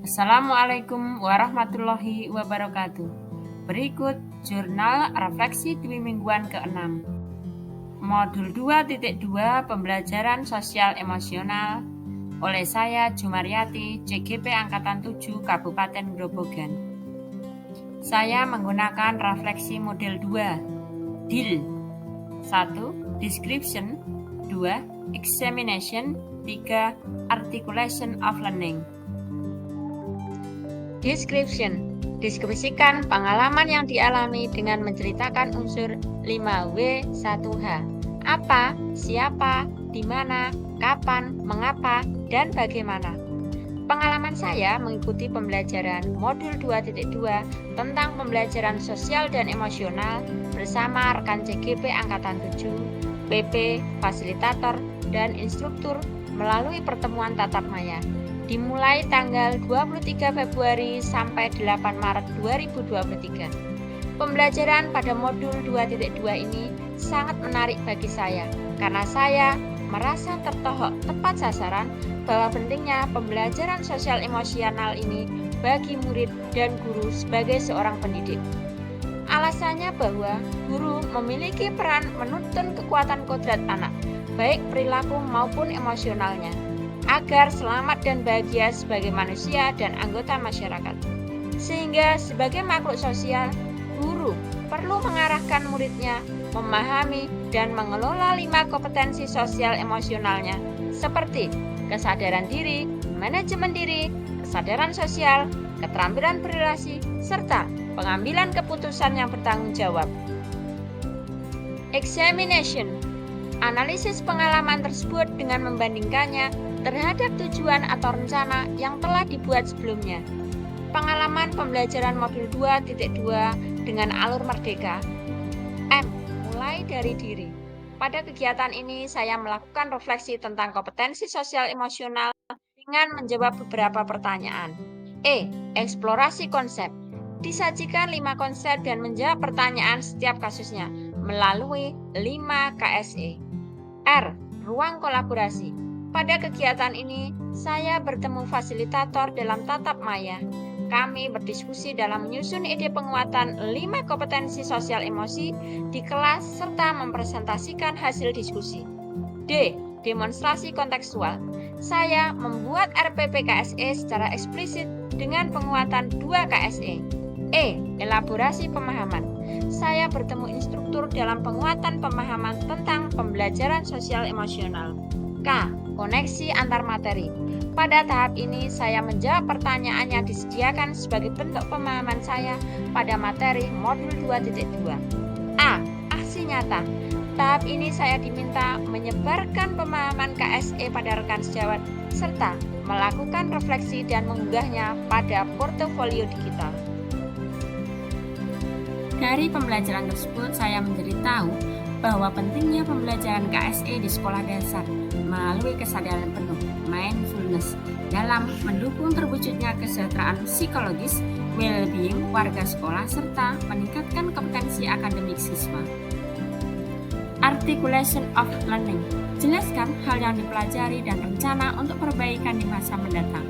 Assalamualaikum warahmatullahi wabarakatuh. Berikut jurnal refleksi dwi mingguan ke-6. Modul 2.2 Pembelajaran Sosial Emosional oleh saya Jumaryati, CGP Angkatan 7 Kabupaten Grobogan. Saya menggunakan refleksi model 2, DIL. 1. Description. 2. Examination. 3. Articulation of learning. Description. Deskripsikan pengalaman yang dialami dengan menceritakan unsur 5W1H. Apa, siapa, di mana, kapan, mengapa, dan bagaimana. Pengalaman saya mengikuti pembelajaran modul 2.2 tentang pembelajaran sosial dan emosional bersama rekan CGP Angkatan 7, PP, fasilitator, dan instruktur melalui pertemuan tatap maya. Dimulai tanggal 23 Februari sampai 8 Maret 2023. Pembelajaran pada modul 2.2 ini sangat menarik bagi saya karena saya merasa tertohok tepat sasaran bahwa pentingnya pembelajaran sosial emosional ini bagi murid dan guru sebagai seorang pendidik. Alasannya bahwa guru memiliki peran menuntun kekuatan kodrat anak, baik perilaku maupun emosionalnya, agar selamat dan bahagia sebagai manusia dan anggota masyarakat. Sehingga sebagai makhluk sosial, guru perlu mengarahkan muridnya memahami dan mengelola 5 kompetensi sosial emosionalnya seperti kesadaran diri, manajemen diri, kesadaran sosial, keterampilan berrelasi, serta pengambilan keputusan yang bertanggung jawab. Examination. Analisis pengalaman tersebut dengan membandingkannya terhadap tujuan atau rencana yang telah dibuat sebelumnya. Pengalaman pembelajaran modul 2.2 dengan alur merdeka. M. Mulai dari diri. Pada kegiatan ini saya melakukan refleksi tentang kompetensi sosial emosional dengan menjawab beberapa pertanyaan. E. Eksplorasi konsep. Disajikan 5 konsep dan menjawab pertanyaan setiap kasusnya melalui 5 KSE. R. Ruang kolaborasi. Pada kegiatan ini, saya bertemu fasilitator dalam tatap maya. Kami berdiskusi dalam menyusun ide penguatan 5 kompetensi sosial emosi di kelas serta mempresentasikan hasil diskusi. D. Demonstrasi kontekstual. Saya membuat RPP KSE secara eksplisit dengan penguatan 2 KSE. E. Elaborasi pemahaman. Saya bertemu instruktur dalam penguatan pemahaman tentang pembelajaran sosial emosional. K. Koneksi antar materi. Pada tahap ini, saya menjawab pertanyaan yang disediakan sebagai bentuk pemahaman saya pada materi modul 2.2. A. Aksi nyata. Tahap ini saya diminta menyebarkan pemahaman KSE pada rekan sejawat, serta melakukan refleksi dan mengunggahnya pada portofolio digital. Dari pembelajaran tersebut, saya menjadi tahu bahwa pentingnya pembelajaran KSE di sekolah dasar melalui kesadaran penuh, mindfulness, dalam mendukung terwujudnya kesejahteraan psikologis, well-being warga sekolah, serta meningkatkan kompetensi akademik siswa. Articulation of learning. Jelaskan hal yang dipelajari dan rencana untuk perbaikan di masa mendatang.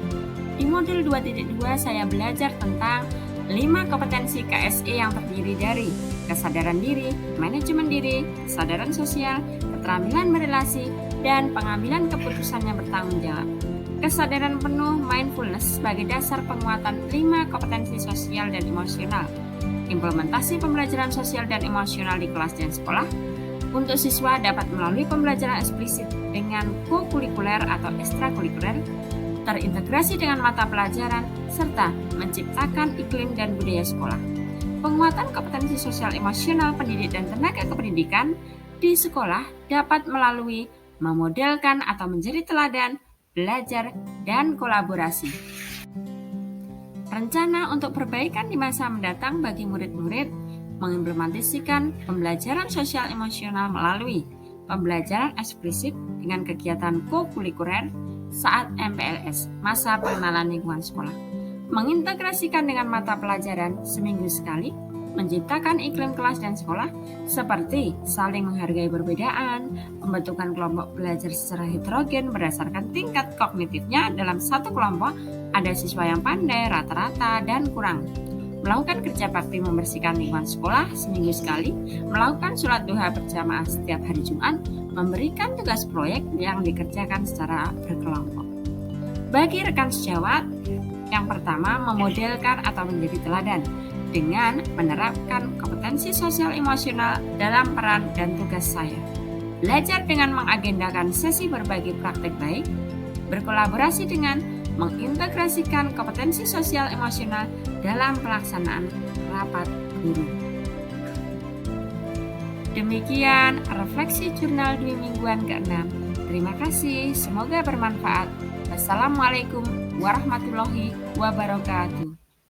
Di modul 2.2 saya belajar tentang 5 kompetensi KSE yang terdiri dari kesadaran diri, manajemen diri, kesadaran sosial, keterampilan berrelasi, dan pengambilan keputusan yang bertanggung jawab. Kesadaran penuh mindfulness sebagai dasar penguatan 5 kompetensi sosial dan emosional. Implementasi pembelajaran sosial dan emosional di kelas dan sekolah. Untuk siswa dapat melalui pembelajaran eksplisit dengan kokurikuler atau ekstrakurikuler, terintegrasi dengan mata pelajaran, serta menciptakan iklim dan budaya sekolah. Penguatan kompetensi sosial emosional pendidik dan tenaga kependidikan di sekolah dapat melalui memodelkan atau menjadi teladan, belajar, dan kolaborasi. Rencana untuk perbaikan di masa mendatang bagi murid-murid mengimplementasikan pembelajaran sosial emosional melalui pembelajaran eksplisit dengan kegiatan kokurikuler saat MPLS, masa pengenalan lingkungan sekolah. Mengintegrasikan dengan mata pelajaran seminggu sekali, menciptakan iklim kelas dan sekolah seperti saling menghargai perbedaan, pembentukan kelompok belajar secara heterogen berdasarkan tingkat kognitifnya. Dalam satu kelompok ada siswa yang pandai, rata-rata, dan kurang. Melakukan kerja bakti membersihkan lingkungan sekolah seminggu sekali, melakukan sholat duha berjamaah setiap hari Jumat, memberikan tugas proyek yang dikerjakan secara berkelompok. Bagi rekan sejawat, yang pertama memodelkan atau menjadi teladan dengan menerapkan kompetensi sosial emosional dalam peran dan tugas saya. Belajar dengan mengagendakan sesi berbagi praktek baik, berkolaborasi dengan mengintegrasikan kompetensi sosial emosional dalam pelaksanaan rapat guru. Demikian refleksi jurnal Dwi mingguan ke-6. Terima kasih, semoga bermanfaat. Wassalamualaikum warahmatullahi wabarakatuh.